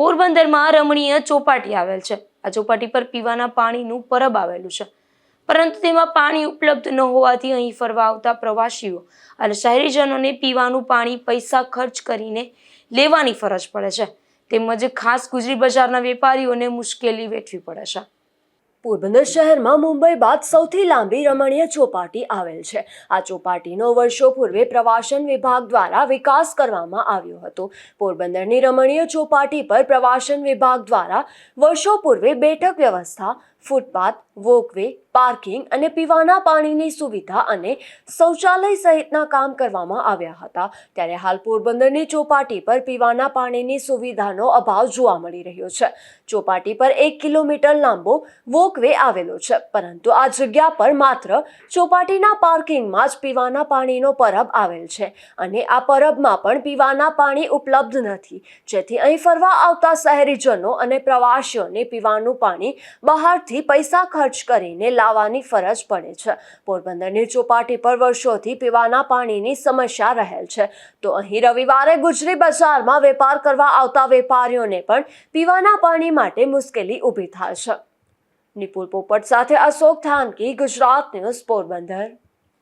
પોરબંદરમાં રમણીય ચોપાટી આવેલ છે। આ ચોપાટી પર પીવાના પાણીનું પરબ આવેલું છે, પરંતુ તેમાં પાણી ઉપલબ્ધ ન હોવાથી અહીં ફરવા આવતા પ્રવાસીઓ અને શહેરીજનોને પીવાનું પાણી પૈસા ખર્ચ કરીને લેવાની ફરજ પડે છે, તેમજ ખાસ ગુજરી બજારના વેપારીઓને મુશ્કેલી વેઠવી પડે છે। પોરબંદર શહેરમાં મુંબઈ બાદ સૌથી લાંબી રમણીય ચોપાટી આવેલ છે। આ ચોપાટીનો વર્ષો પૂર્વે પ્રવાસન વિભાગ દ્વારા વિકાસ કરવામાં આવ્યો હતો। પોરબંદરની રમણીય ચોપાટી પર પ્રવાસન વિભાગ દ્વારા વર્ષો પૂર્વે બેઠક વ્યવસ્થા, ફૂટપાથ, વોકવે, પાર્કિંગ અને પીવાના પાણીની સુવિધા અને શૌચાલય સહિતના કામ કરવામાં આવ્યા હતા। ત્યારે હાલ પોરબંદરની ચોપાટી પર પીવાના પાણીની સુવિધાનો અભાવ જોવા મળી રહ્યો છે। ચોપાટી પર 1 કિલોમીટર લાંબો વોકવે આવેલો છે, પરંતુ આ જગ્યા પર માત્ર ચોપાટીના પાર્કિંગમાં જ પીવાના પાણીનો પરબ આવેલ છે અને આ પરબમાં પણ પીવાના પાણી ઉપલબ્ધ નથી, જેથી અહીં ફરવા આવતા શહેરીજનો અને પ્રવાસીઓને પીવાનું પાણી બહારથી પૈસા ખર્ચ કરીને લાવવાની ફરજ પડે છે। પોરબંદરની ચોપાટી પર વર્ષોથી પીવાના પાણીની સમસ્યા રહેલ છે, તો અહીં રવિવારે ગુજરી બજારમાં વેપાર કરવા આવતા વેપારીઓને પણ પીવાના પાણી માટે મુશ્કેલી ઊભી થાય છે। નિપુલ પોપટ સાથે અશોક થાનકી, ગુજરાત ન્યૂઝ, પોરબંદર।